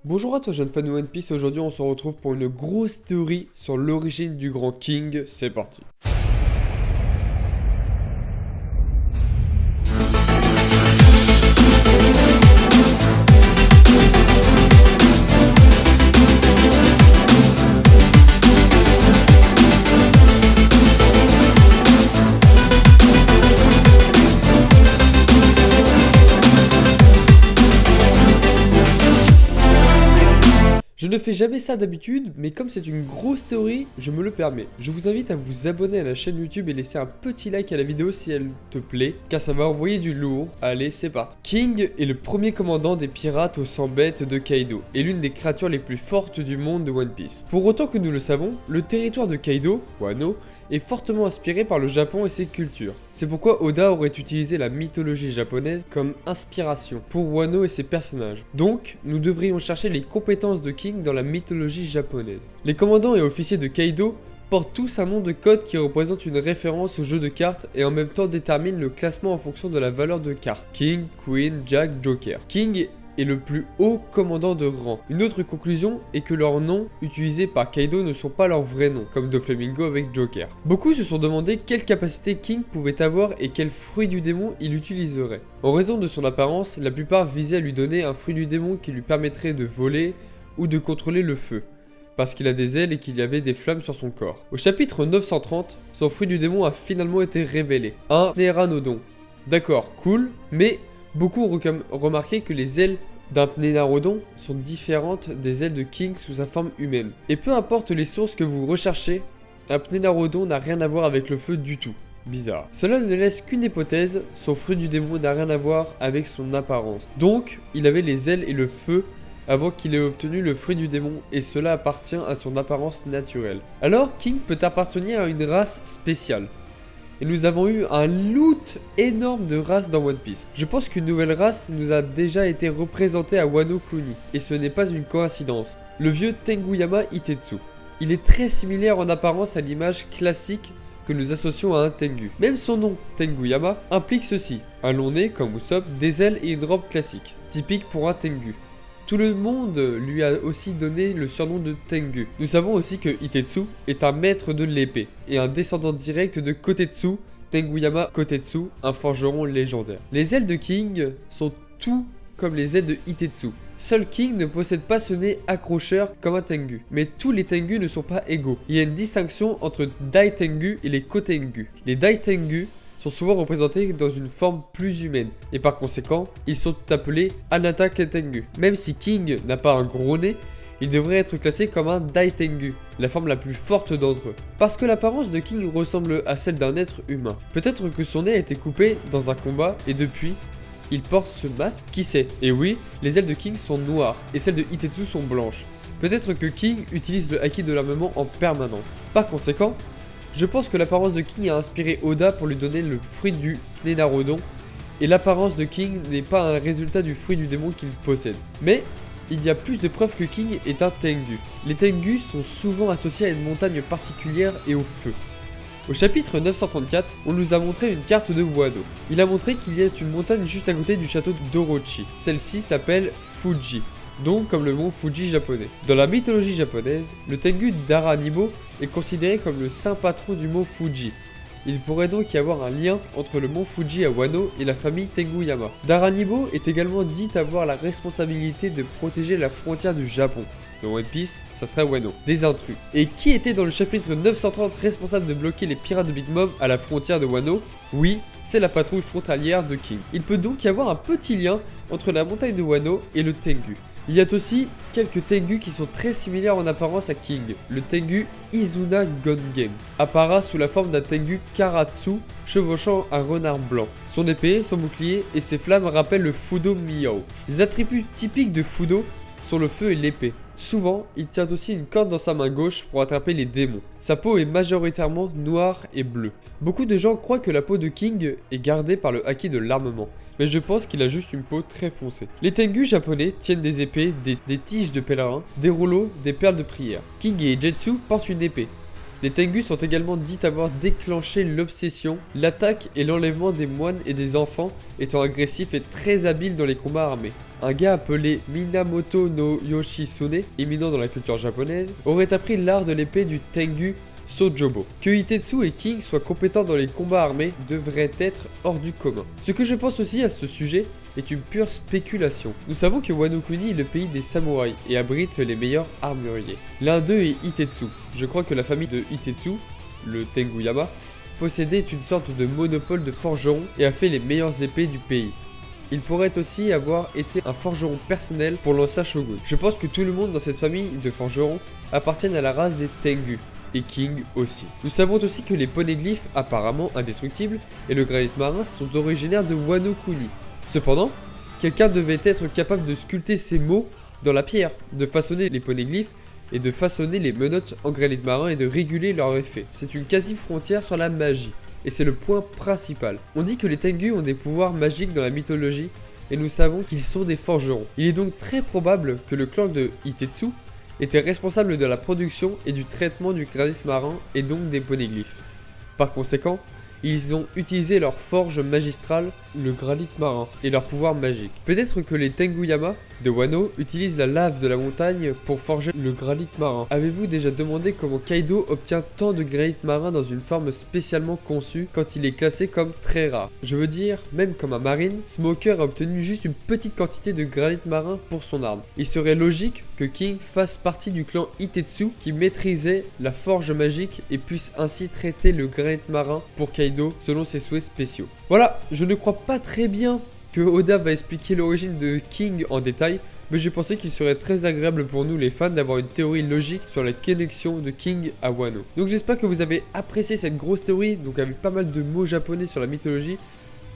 Bonjour à toi jeune fan de One Piece, aujourd'hui on se retrouve pour une grosse théorie sur l'origine du grand King, c'est parti. Je ne fais jamais ça d'habitude, mais comme c'est une grosse théorie, je me le permets. Je vous invite à vous abonner à la chaîne YouTube et laisser un petit like à la vidéo si elle te plaît, car ça va envoyer du lourd. Allez, c'est parti. King est le premier commandant des pirates aux 100 bêtes de Kaido, et l'une des créatures les plus fortes du monde de One Piece. Pour autant que nous le savons, le territoire de Kaido, Wano, est fortement inspiré par le Japon et ses cultures. C'est pourquoi Oda aurait utilisé la mythologie japonaise comme inspiration pour Wano et ses personnages. Donc, nous devrions chercher les compétences de King dans la mythologie japonaise. Les commandants et officiers de Kaido portent tous un nom de code qui représente une référence au jeu de cartes et en même temps détermine le classement en fonction de la valeur de carte. King, Queen, Jack, Joker. King est le plus haut commandant de rang. Une autre conclusion est que leurs noms utilisés par Kaido ne sont pas leurs vrais noms, comme Doflamingo avec Joker. Beaucoup se sont demandé quelle capacité King pouvait avoir et quel fruit du démon il utiliserait. En raison de son apparence, la plupart visaient à lui donner un fruit du démon qui lui permettrait de voler ou de contrôler le feu, parce qu'il a des ailes et qu'il y avait des flammes sur son corps. Au chapitre 930, son fruit du démon a finalement été révélé, un Pnéranodon. D'accord, cool, mais beaucoup ont remarqué que les ailes d'un Pnénarodon sont différentes des ailes de King sous sa forme humaine. Et peu importe les sources que vous recherchez, un Pnénarodon n'a rien à voir avec le feu du tout. Bizarre. Cela ne laisse qu'une hypothèse, son fruit du démon n'a rien à voir avec son apparence. Donc, il avait les ailes et le feu avant qu'il ait obtenu le fruit du démon, et cela appartient à son apparence naturelle. Alors, King peut appartenir à une race spéciale. Et nous avons eu un loot énorme de races dans One Piece. Je pense qu'une nouvelle race nous a déjà été représentée à Wano Kuni, et ce n'est pas une coïncidence. Le vieux Tenguyama Itetsu. Il est très similaire en apparence à l'image classique que nous associons à un Tengu. Même son nom, Tenguyama, implique ceci. Un long nez comme Usopp, des ailes et une robe classique, typique pour un Tengu. Tout le monde lui a aussi donné le surnom de Tengu. Nous savons aussi que Itetsu est un maître de l'épée et un descendant direct de Kotetsu, Tenguyama Kotetsu, un forgeron légendaire. Les ailes de King sont tout comme les ailes de Itetsu. Seul King ne possède pas ce nez accrocheur comme un Tengu. Mais tous les Tengu ne sont pas égaux. Il y a une distinction entre Dai Tengu et les Kotengu. Les Dai Tengu sont souvent représentés dans une forme plus humaine, et par conséquent, ils sont appelés Anata Ketengu. Même si King n'a pas un gros nez, il devrait être classé comme un Daitengu, la forme la plus forte d'entre eux. Parce que l'apparence de King ressemble à celle d'un être humain. Peut-être que son nez a été coupé dans un combat, et depuis, il porte ce masque, qui sait. Et oui, les ailes de King sont noires, et celles de Itetsu sont blanches. Peut-être que King utilise le haki de l'armement en permanence. Par conséquent, je pense que l'apparence de King a inspiré Oda pour lui donner le fruit du Pnénarodon, et l'apparence de King n'est pas un résultat du fruit du démon qu'il possède. Mais il y a plus de preuves que King est un Tengu. Les Tengu sont souvent associés à une montagne particulière et au feu. Au chapitre 934, on nous a montré une carte de Wano. Il a montré qu'il y a une montagne juste à côté du château d'Orochi. Celle-ci s'appelle Fuji, donc comme le mont Fuji japonais. Dans la mythologie japonaise, le Tengu d'Aranimo est considéré comme le saint patron du mont Fuji. Il pourrait donc y avoir un lien entre le mont Fuji à Wano et la famille Tenguyama. Daranibo est également dit avoir la responsabilité de protéger la frontière du Japon. Dans One Piece, ça serait Wano, des intrus. Et qui était dans le chapitre 930 responsable de bloquer les pirates de Big Mom à la frontière de Wano? Oui, c'est la patrouille frontalière de King. Il peut donc y avoir un petit lien entre la montagne de Wano et le Tengu. Il y a aussi quelques Tengu qui sont très similaires en apparence à King. Le Tengu Izuna Gongen apparaît sous la forme d'un Tengu Karatsu chevauchant un renard blanc. Son épée, son bouclier et ses flammes rappellent le Fudo Miao. Les attributs typiques de Fudo sont le feu et l'épée. Souvent, il tient aussi une corde dans sa main gauche pour attraper les démons. Sa peau est majoritairement noire et bleue. Beaucoup de gens croient que la peau de King est gardée par le haki de l'armement, mais je pense qu'il a juste une peau très foncée. Les Tengu japonais tiennent des épées, des tiges de pèlerin, des rouleaux, des perles de prière. King et Jetsu portent une épée. Les Tengu sont également dits avoir déclenché l'obsession, l'attaque et l'enlèvement des moines et des enfants, étant agressifs et très habiles dans les combats armés. un gars appelé Minamoto no Yoshitsune, éminent dans la culture japonaise, aurait appris l'art de l'épée du Tengu Sojobo. Que Hitetsu et King soient compétents dans les combats armés devrait être hors du commun. Ce que je pense aussi à ce sujet est une pure spéculation. Nous savons que Wano Kuni est le pays des samouraïs et abrite les meilleurs armuriers. L'un d'eux est Hitetsu. Je crois que la famille de Hitetsu, le Tenguyama, possédait une sorte de monopole de forgeron et a fait les meilleures épées du pays. Il pourrait aussi avoir été un forgeron personnel pour l'ancien shogun. Je pense que tout le monde dans cette famille de forgerons appartiennent à la race des Tengu, et King aussi. Nous savons aussi que les poneglyphes, apparemment indestructibles, et le granit marin sont originaires de Wano Kuni. Cependant, quelqu'un devait être capable de sculpter ces mots dans la pierre, de façonner les poneglyphes et de façonner les menottes en granit marin et de réguler leur effet. C'est une quasi-frontière sur la magie, et c'est le point principal. On dit que les Tengu ont des pouvoirs magiques dans la mythologie, et nous savons qu'ils sont des forgerons. Il est donc très probable que le clan de Hitetsu était responsable de la production et du traitement du granit marin et donc des poneglyphes. Par conséquent, ils ont utilisé leur forge magistrale, le granit marin, et leur pouvoir magique. Peut-être que les Tenguyama de Wano utilisent la lave de la montagne pour forger le granit marin. Avez-vous déjà demandé comment Kaido obtient tant de granit marin dans une forme spécialement conçue quand il est classé comme très rare? Je veux dire, même comme un marine, Smoker a obtenu juste une petite quantité de granit marin pour son arme. Il serait logique que King fasse partie du clan Hitetsu qui maîtrisait la forge magique et puisse ainsi traiter le granit marin pour Kaido selon ses souhaits spéciaux. Voilà, je ne crois pas très bien que Oda va expliquer l'origine de King en détail, mais j'ai pensé qu'il serait très agréable pour nous les fans d'avoir une théorie logique sur la connexion de King à Wano. Donc j'espère que vous avez apprécié cette grosse théorie, donc avec pas mal de mots japonais sur la mythologie.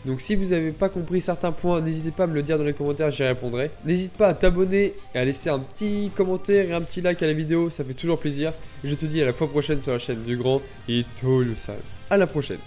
Donc si vous n'avez pas compris certains points, n'hésitez pas à me le dire dans les commentaires, j'y répondrai. N'hésite pas à t'abonner et à laisser un petit commentaire et un petit like à la vidéo, ça fait toujours plaisir. Et je te dis à la fois prochaine sur la chaîne du grand Ito Lusai. À la prochaine.